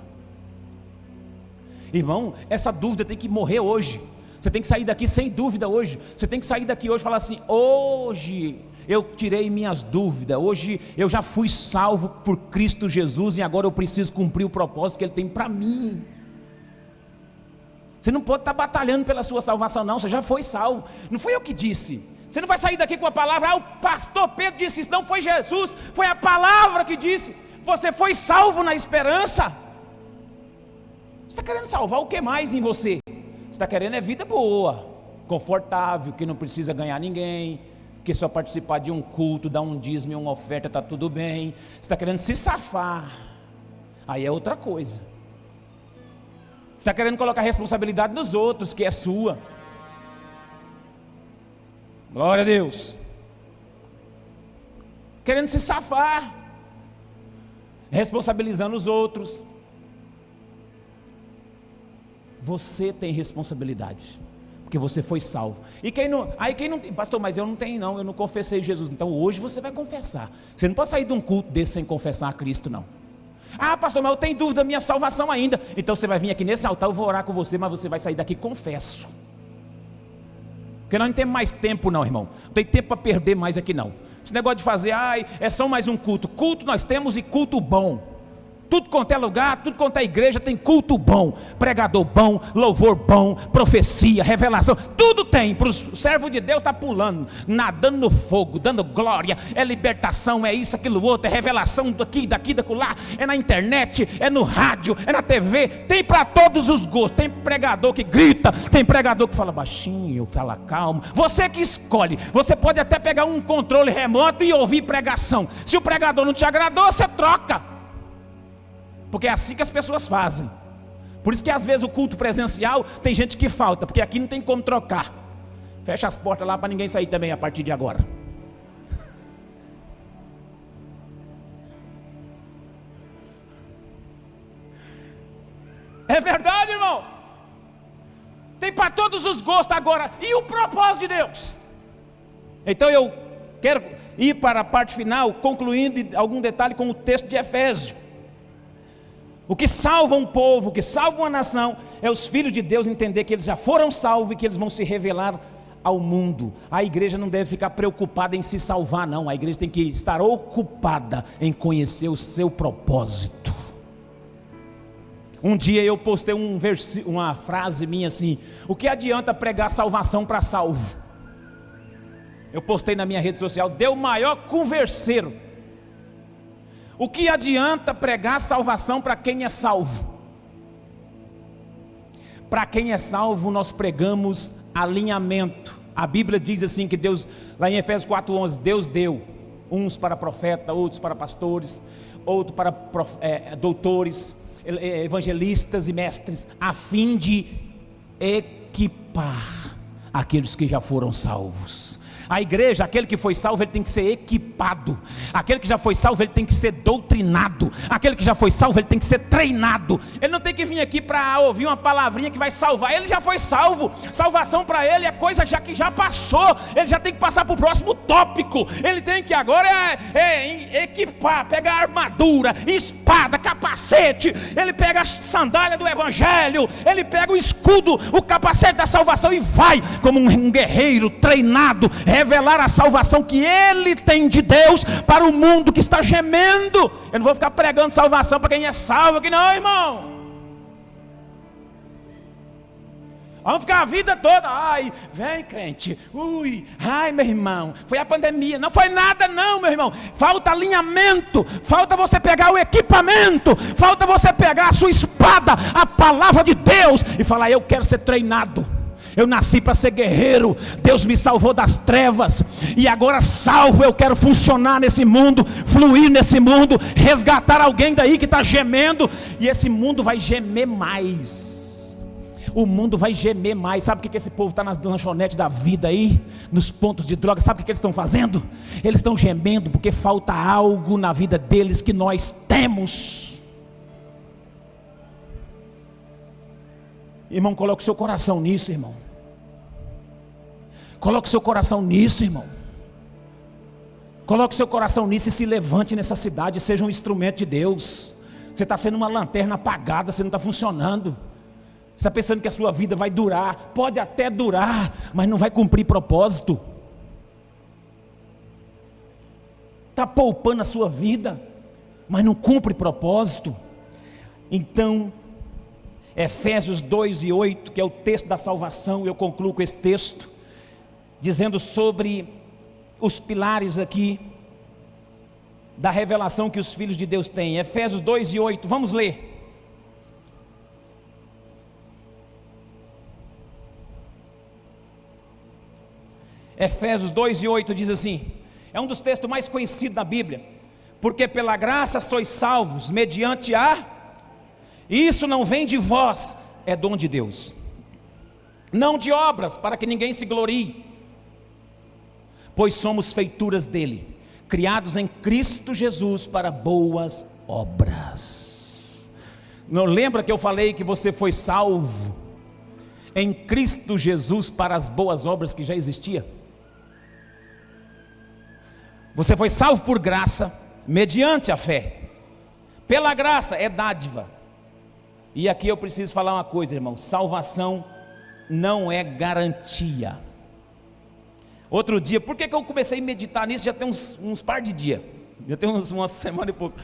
Irmão, essa dúvida tem que morrer hoje. Você tem que sair daqui sem dúvida hoje. Você tem que sair daqui hoje e falar assim: hoje eu tirei minhas dúvidas, hoje eu já fui salvo por Cristo Jesus, e agora eu preciso cumprir o propósito que Ele tem para mim. Você não pode estar batalhando pela sua salvação, não. Você já foi salvo. Não foi eu que disse. Você não vai sair daqui com a palavra: o pastor Pedro disse isso. Não foi Jesus, foi a palavra que disse. Você foi salvo na esperança. Você está querendo salvar o que mais em você? Você está querendo é vida boa, confortável, que não precisa ganhar ninguém, que só participar de um culto, dar um dízimo e uma oferta, está tudo bem. Você está querendo se safar, aí é outra coisa. Você está querendo colocar a responsabilidade nos outros, que é sua. Glória a Deus. Querendo se safar, responsabilizando os outros. Você tem responsabilidade, porque você foi salvo. E quem não, pastor, mas eu não tenho não, eu não confessei Jesus. Então hoje você vai confessar. Você não pode sair de um culto desse sem confessar a Cristo, não. Ah, pastor, mas eu tenho dúvida da minha salvação ainda. Então você vai vir aqui nesse altar, eu vou orar com você, mas você vai sair daqui confesso. Porque nós não temos mais tempo não, irmão. Não tem tempo para perder mais aqui não. Esse negócio de fazer, é só mais um culto. Culto nós temos, e culto bom. Tudo quanto é lugar, tudo quanto é igreja tem culto bom, pregador bom, louvor bom, profecia, revelação, tudo tem. Para o servo de Deus está pulando, nadando no fogo, dando glória, é libertação, é isso, aquilo outro, é revelação daqui, daquilo, é na internet, é no rádio, é na TV, tem para todos os gostos. Tem pregador que grita, tem pregador que fala baixinho, fala calmo, você que escolhe. Você pode até pegar um controle remoto e ouvir pregação. Se o pregador não te agradou, você troca. Porque é assim que as pessoas fazem. Por isso que às vezes o culto presencial tem gente que falta, porque aqui não tem como trocar. Fecha as portas lá para ninguém sair também a partir de agora. É verdade, irmão. Tem para todos os gostos agora. E o propósito de Deus? Então eu quero ir para a parte final, concluindo algum detalhe com o texto de Efésios. O que salva um povo, o que salva uma nação, é os filhos de Deus entender que eles já foram salvos e que eles vão se revelar ao mundo. A igreja não deve ficar preocupada em se salvar, não. A igreja tem que estar ocupada em conhecer o seu propósito. Um dia eu postei uma frase minha assim: o que adianta pregar salvação para salvo? Eu postei na minha rede social, deu o maior converseiro. O que adianta pregar salvação para quem é salvo? Para quem é salvo nós pregamos alinhamento. A Bíblia diz assim que Deus, lá em Efésios 4:11, Deus deu uns para profeta, outros para pastores, outros para doutores, evangelistas e mestres, a fim de equipar aqueles que já foram salvos. A igreja, aquele que foi salvo, ele tem que ser equipado. Aquele que já foi salvo, ele tem que ser doutrinado. Aquele que já foi salvo, ele tem que ser treinado. Ele não tem que vir aqui para ouvir uma palavrinha que vai salvar. Ele já foi salvo. Salvação para ele é coisa que já passou. Ele já tem que passar para o próximo tópico. Ele tem que agora equipar, pegar armadura, espada, capacete. Ele pega a sandália do evangelho. Ele pega o escudo, o capacete da salvação e vai como um guerreiro treinado, revelar a salvação que ele tem de Deus para o mundo que está gemendo. Eu não vou ficar pregando salvação para quem é salvo aqui não, irmão. Vamos ficar a vida toda, ai, vem crente, ai meu irmão, foi a pandemia. Não foi nada não, meu irmão. Falta alinhamento, falta você pegar o equipamento, falta você pegar a sua espada, a palavra de Deus, e falar: eu quero ser treinado. Eu nasci para ser guerreiro, Deus me salvou das trevas, e agora salvo, eu quero funcionar nesse mundo, fluir nesse mundo, resgatar alguém daí que está gemendo, e esse mundo vai gemer mais, o mundo vai gemer mais. Sabe o que esse povo está nas lanchonetes da vida aí, nos pontos de droga? Sabe o que eles estão fazendo? Eles estão gemendo porque falta algo na vida deles que nós temos. Irmão, coloque seu coração nisso, irmão. Coloque seu coração nisso, irmão. Coloque seu coração nisso e se levante nessa cidade. Seja um instrumento de Deus. Você está sendo uma lanterna apagada, você não está funcionando. Você está pensando que a sua vida vai durar. Pode até durar, mas não vai cumprir propósito. Está poupando a sua vida, mas não cumpre propósito. Então, Efésios 2:8, que é o texto da salvação, eu concluo com esse texto, dizendo sobre os pilares aqui. da revelação que os filhos de Deus têm. Efésios 2:8, vamos ler. Efésios 2:8 diz assim, é um dos textos mais conhecidos da Bíblia, porque pela graça sois salvos, mediante isso não vem de vós, é dom de Deus, não de obras, para que ninguém se glorie, pois somos feituras dele, criados em Cristo Jesus para boas obras. Não lembra que eu falei que você foi salvo em Cristo Jesus para as boas obras que já existiam? Você foi salvo por graça, mediante a fé. Pela graça é dádiva. E aqui eu preciso falar uma coisa, irmão: salvação não é garantia. Outro dia, por que eu comecei a meditar nisso? Já tem uns par de dias, já tem uma semana e pouco.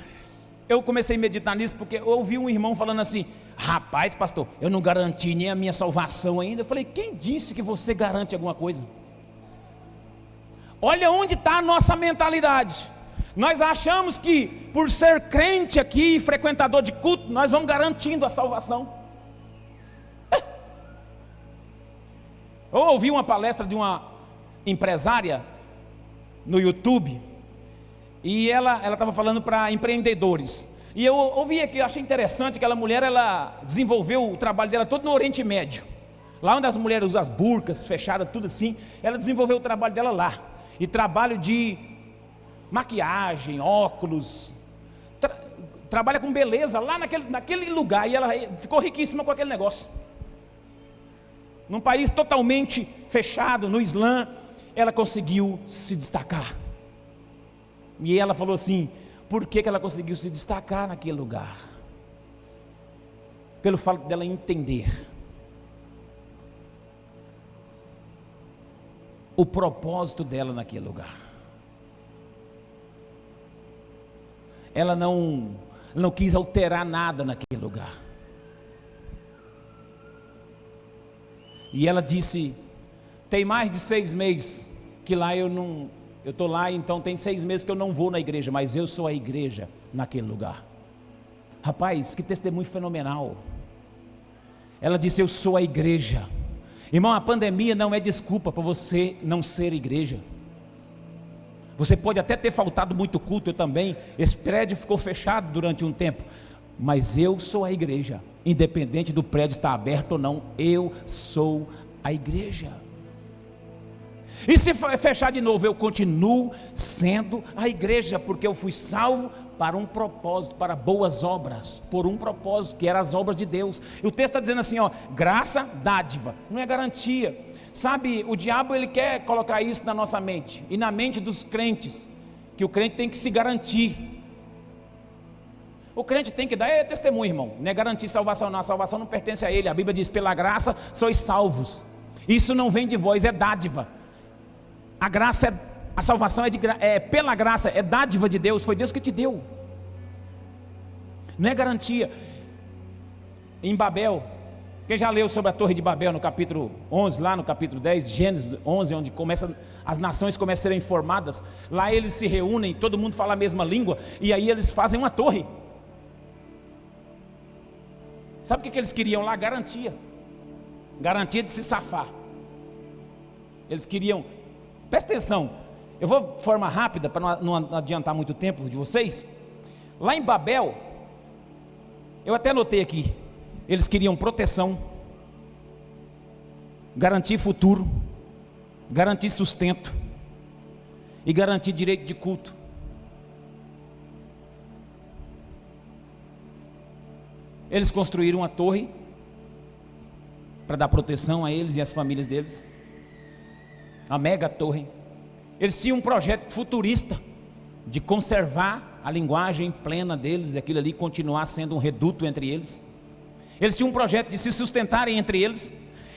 Eu comecei a meditar nisso porque eu ouvi um irmão falando assim: rapaz, pastor, eu não garanti nem a minha salvação ainda. Eu falei: quem disse que você garante alguma coisa? Olha onde está a nossa mentalidade. Nós achamos que por ser crente aqui, frequentador de culto, nós vamos garantindo a salvação. Eu ouvi uma palestra de uma empresária no YouTube, e ela estava falando para empreendedores, e eu ouvi aqui, eu achei interessante. Aquela mulher, ela desenvolveu o trabalho dela todo no Oriente Médio, lá onde as mulheres usam as burcas fechadas, tudo assim. Ela desenvolveu o trabalho dela lá, e trabalho de maquiagem, óculos, trabalha com beleza lá naquele lugar, e ela ficou riquíssima com aquele negócio. Num país totalmente fechado, no Islã, ela conseguiu se destacar. E ela falou assim: por que ela conseguiu se destacar naquele lugar? Pelo fato dela entender o propósito dela naquele lugar. Ela não quis alterar nada naquele lugar. E ela disse: tem mais de 6 meses que lá eu estou lá, então tem 6 meses que eu não vou na igreja, mas eu sou a igreja naquele lugar. Rapaz, que testemunho fenomenal. Ela disse: eu sou a igreja. Irmão, a pandemia não é desculpa para você não ser igreja. Você pode até ter faltado muito culto, eu também. Esse prédio ficou fechado durante um tempo, mas eu sou a igreja, independente do prédio estar aberto ou não. Eu sou a igreja. E se fechar de novo, eu continuo sendo a igreja, porque eu fui salvo para um propósito, para boas obras, por um propósito, que eram as obras de Deus. E o texto está dizendo assim, ó: graça, dádiva, não é garantia. Sabe, o diabo, ele quer colocar isso na nossa mente, e na mente dos crentes, que o crente tem que se garantir. O crente tem que dar testemunho, irmão. Não é garantir salvação, não. A salvação não pertence a ele. A Bíblia diz: pela graça sois salvos. Isso não vem de vós, é dádiva. A graça, a salvação é pela graça, é dádiva de Deus. Foi Deus que te deu. Não é garantia. Em Babel, quem já leu sobre a Torre de Babel no capítulo 11, lá no capítulo 10, Gênesis 11, onde as nações começam a serem formadas. Lá eles se reúnem, todo mundo fala a mesma língua, e aí eles fazem uma torre. Sabe o que eles queriam lá? Garantia. Garantia de se safar. Eles queriam, presta atenção, eu vou de forma rápida para não adiantar muito tempo de vocês. Lá em Babel, eu até anotei aqui, eles queriam proteção, garantir futuro, garantir sustento e garantir direito de culto. Eles construíram uma torre para dar proteção a eles e às famílias deles, a mega torre. Eles tinham um projeto futurista de conservar a linguagem plena deles, e aquilo ali continuar sendo um reduto entre eles. Eles tinham um projeto de se sustentarem entre eles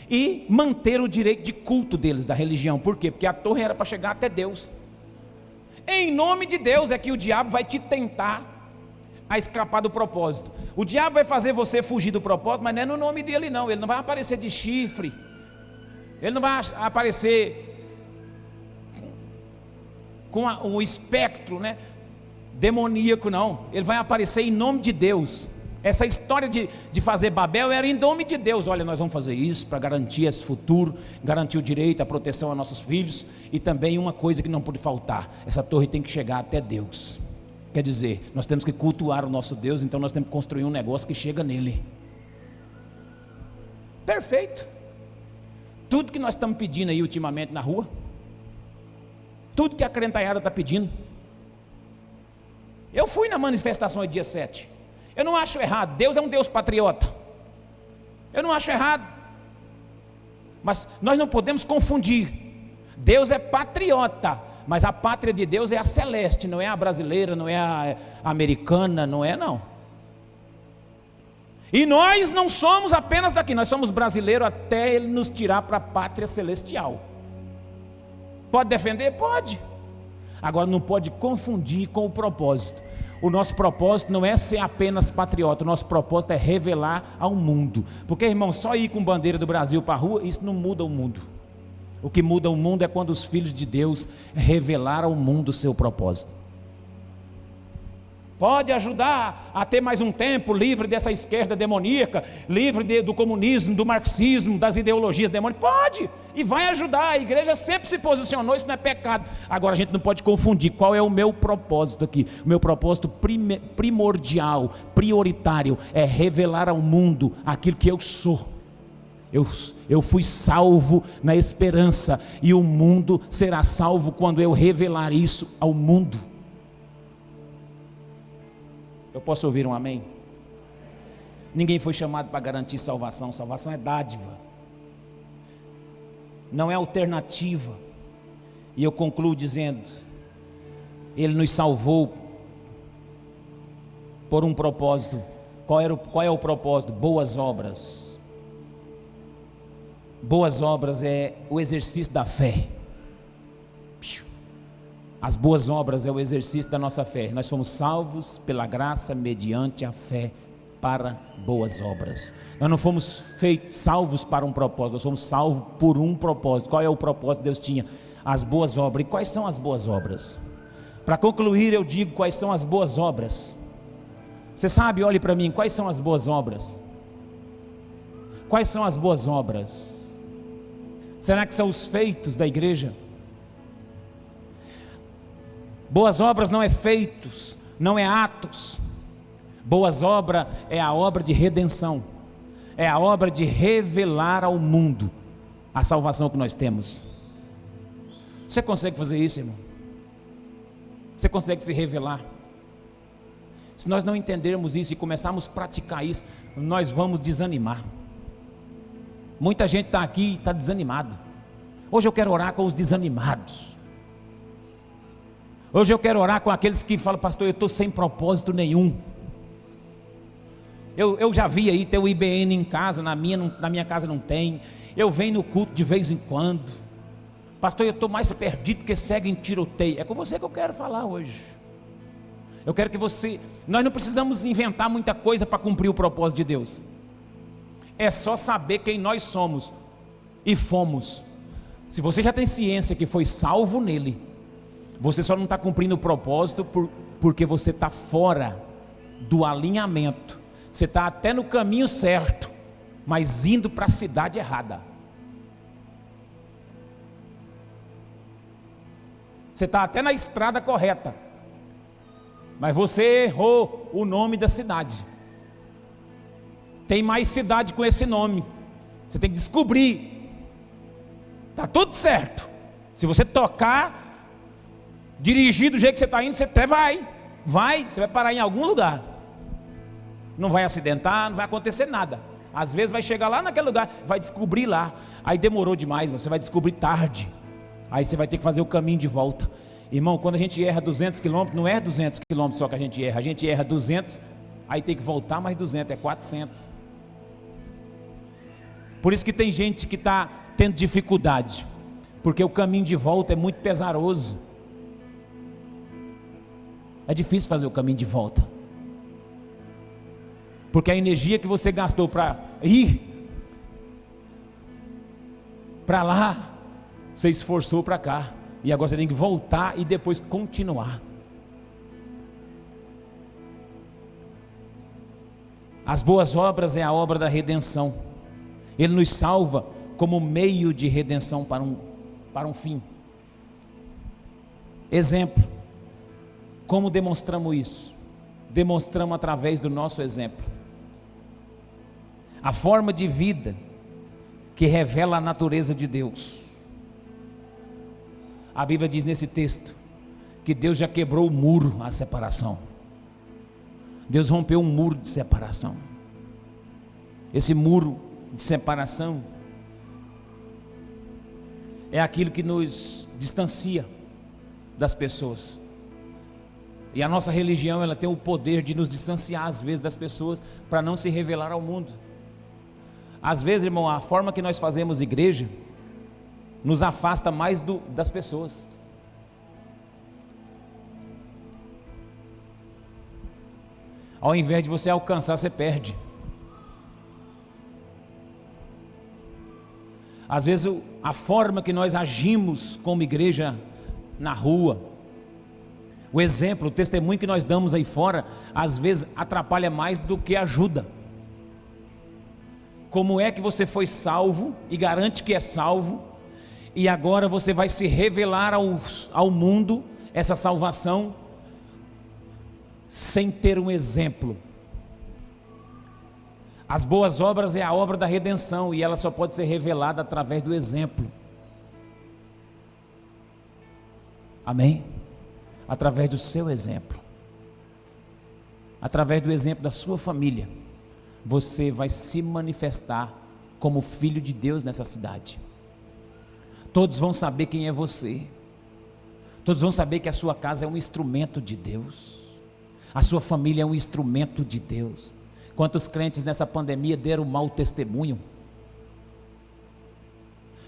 e manter o direito de culto deles, da religião. Por quê? Porque a torre era para chegar até Deus. Em nome de Deus é que o diabo vai te tentar a escapar do propósito. O diabo vai fazer você fugir do propósito, mas não é no nome dele não. Ele não vai aparecer de chifre, ele não vai aparecer com o espectro, né? demoníaco, não. Ele vai aparecer em nome de Deus. Essa história de fazer Babel era em nome de Deus. Olha, nós vamos fazer isso para garantir esse futuro, garantir o direito, a proteção a nossos filhos. E também uma coisa que não pode faltar: essa torre tem que chegar até Deus. Quer dizer, nós temos que cultuar o nosso Deus, então nós temos que construir um negócio que chega nele. Perfeito. Tudo que nós estamos pedindo aí ultimamente na rua, tudo que a crentaiada está pedindo. Eu fui na manifestação dia 7. Eu não acho errado. Deus é um Deus patriota. Eu não acho errado. Mas nós não podemos confundir. Deus é patriota, mas a pátria de Deus é a celeste, não é a brasileira, não é a americana, não é não. E nós não somos apenas daqui, nós somos brasileiros até Ele nos tirar para a pátria celestial. Pode defender? Pode. Agora não pode confundir com o propósito. O nosso propósito não é ser apenas patriota, o nosso propósito é revelar ao mundo. Porque, irmão, só ir com bandeira do Brasil para a rua, isso não muda o mundo. O que muda o mundo é quando os filhos de Deus revelaram ao mundo o seu propósito. Pode ajudar a ter mais um tempo livre dessa esquerda demoníaca, livre do comunismo, do marxismo, das ideologias demoníacas? Pode, e vai ajudar. A igreja sempre se posicionou, isso não é pecado. Agora a gente não pode confundir qual é o meu propósito aqui. O meu propósito primordial, prioritário, é revelar ao mundo aquilo que eu sou. Eu fui salvo na esperança, e o mundo será salvo quando eu revelar isso ao mundo. Eu posso ouvir um amém? Ninguém foi chamado para garantir salvação. Salvação é dádiva, não é alternativa. E eu concluo dizendo: Ele nos salvou por um propósito. Qual é o propósito? Boas obras. Boas obras é o exercício da fé. As boas obras é o exercício da nossa fé. Nós fomos salvos pela graça mediante a fé para boas obras. Nós não fomos salvos para um propósito, nós fomos salvos por um propósito. Qual é o propósito que Deus tinha? As boas obras. E quais são as boas obras? Para concluir, eu digo quais são as boas obras. Você sabe, olhe para mim, quais são as boas obras? Quais são as boas obras? Será que são os feitos da igreja? Boas obras não é feitos, não é atos. Boas obras é a obra de redenção, é a obra de revelar ao mundo a salvação que nós temos. Você consegue fazer isso, irmão? Você consegue se revelar? Se nós não entendermos isso e começarmos a praticar isso, nós vamos desanimar. Muita gente está aqui e está desanimado. Hoje eu quero orar com os desanimados. Hoje eu quero orar com aqueles que falam: pastor, eu estou sem propósito nenhum. Eu já vi aí ter o IBN em casa, na minha casa não tem. Eu venho no culto de vez em quando. Pastor, eu estou mais perdido que cego em tiroteio. É com você que eu quero falar hoje. Eu quero que você... Nós não precisamos inventar muita coisa para cumprir o propósito de Deus. É só saber quem nós somos e fomos. Se você já tem ciência que foi salvo nele, você só não está cumprindo o propósito porque você está fora do alinhamento. Você está até no caminho certo, mas indo para a cidade errada. Você está até na estrada correta, mas você errou o nome da cidade. Tem mais cidade com esse nome. Você tem que descobrir. Está tudo certo. Se você tocar, dirigir do jeito que você está indo, você até vai. Você vai parar em algum lugar. Não vai acidentar, não vai acontecer nada. Às vezes vai chegar lá naquele lugar, vai descobrir lá. Aí demorou demais, você vai descobrir tarde. Aí você vai ter que fazer o caminho de volta. Irmão, quando a gente erra 200 quilômetros, não é 200 quilômetros só que a gente erra 200, aí tem que voltar mais 200, é 400. Por isso que tem gente que está tendo dificuldade, porque o caminho de volta é muito pesaroso. É difícil fazer o caminho de volta, porque a energia que você gastou para ir para lá, você esforçou para cá, e agora você tem que voltar e depois continuar. As boas obras é a obra da redenção. Ele nos salva como meio de redenção para um fim. Exemplo. Como demonstramos isso? Demonstramos através do nosso exemplo. A forma de vida que revela a natureza de Deus. A Bíblia diz nesse texto que Deus já quebrou o muro, a separação. Deus rompeu um muro de separação. Esse muro de separação é aquilo que nos distancia das pessoas. E a nossa religião, ela tem o poder de nos distanciar às vezes das pessoas para não se revelar ao mundo. Às vezes, irmão, a forma que nós fazemos igreja nos afasta mais das pessoas. Ao invés de você alcançar, você perde. Às vezes a forma que nós agimos como igreja na rua, o exemplo, o testemunho que nós damos aí fora, às vezes atrapalha mais do que ajuda. Como é que você foi salvo e garante que é salvo, e agora você vai se revelar ao mundo essa salvação sem ter um exemplo? As boas obras é a obra da redenção, e ela só pode ser revelada através do exemplo. Amém? Através do seu exemplo, através do exemplo da sua família, você vai se manifestar como filho de Deus nessa cidade. Todos vão saber quem é você. Todos vão saber que a sua casa é um instrumento de Deus. A sua família é um instrumento de Deus. Quantos crentes nessa pandemia deram mau testemunho?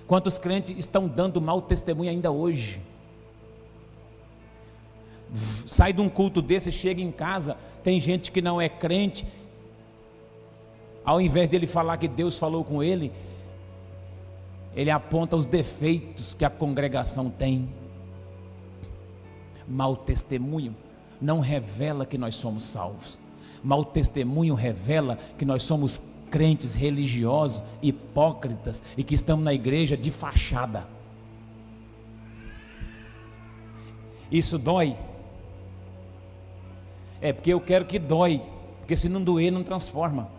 Quantos crentes estão dando mau testemunho ainda hoje? Sai de um culto desse, chega em casa, tem gente que não é crente, ao invés dele falar que Deus falou com ele, ele aponta os defeitos que a congregação tem. Mau testemunho não revela que nós somos salvos. Mau testemunho revela que nós somos crentes religiosos, hipócritas, e que estamos na igreja de fachada. Isso dói? É porque eu quero que dói, porque se não doer não transforma.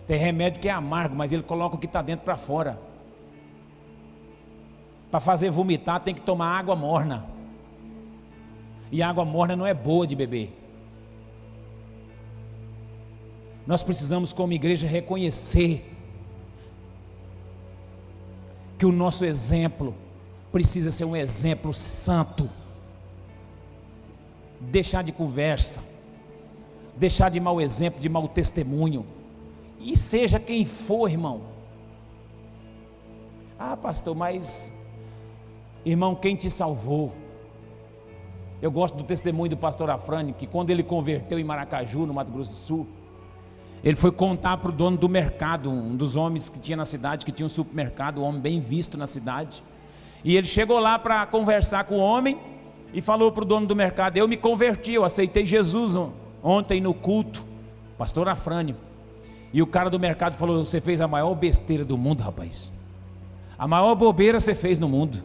Tem remédio que é amargo, mas ele coloca o que está dentro para fora. Para fazer vomitar tem que tomar água morna, e água morna não é boa de beber. Nós precisamos como igreja reconhecer que o nosso exemplo precisa ser um exemplo santo. Deixar de conversa, deixar de mau exemplo, de mau testemunho, e seja quem for, irmão. Ah, pastor, mas irmão, quem te salvou? Eu gosto do testemunho do pastor Afrânio, que quando ele converteu em Maracaju, no Mato Grosso do Sul, ele foi contar para o dono do mercado, um dos homens que tinha na cidade, que tinha um supermercado, um homem bem visto na cidade, e ele chegou lá para conversar com o homem, e falou para o dono do mercado: eu me converti, eu aceitei Jesus ontem no culto, pastor Afrânio. E o cara do mercado falou: você fez a maior besteira do mundo, rapaz. A maior bobeira você fez no mundo.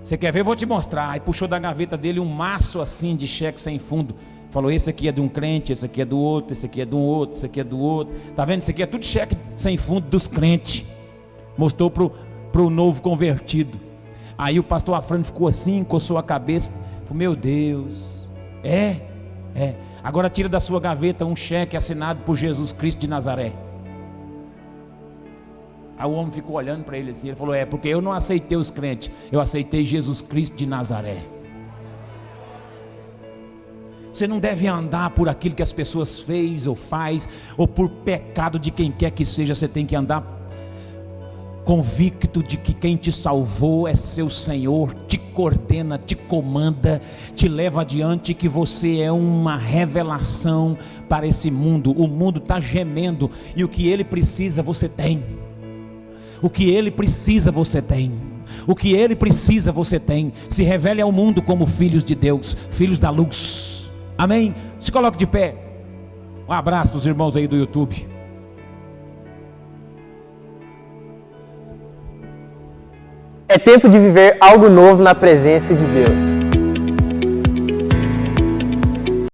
Você quer ver? Eu vou te mostrar. Aí puxou da gaveta dele um maço assim de cheque sem fundo. Falou: esse aqui é de um crente, esse aqui é do outro, esse aqui é do outro, esse aqui é do outro. Tá vendo? Esse aqui é tudo cheque sem fundo dos crentes. Mostrou para o novo convertido. Aí o pastor Afrânio ficou assim, coçou a cabeça, falou: meu Deus, agora tira da sua gaveta um cheque assinado por Jesus Cristo de Nazaré. Aí o homem ficou olhando para ele assim, ele falou: porque eu não aceitei os crentes, eu aceitei Jesus Cristo de Nazaré. Você não deve andar por aquilo que as pessoas fez ou faz, ou por pecado de quem quer que seja. Você tem que andar convicto de que quem te salvou é seu Senhor, te coordena, te comanda, te leva adiante, que você é uma revelação para esse mundo. O mundo está gemendo, e o que ele precisa você tem. O que ele precisa você tem. O que ele precisa você tem. Se revele ao mundo como filhos de Deus, filhos da luz. Amém? Se coloque de pé. Um abraço para os irmãos aí do YouTube. É tempo de viver algo novo na presença de Deus.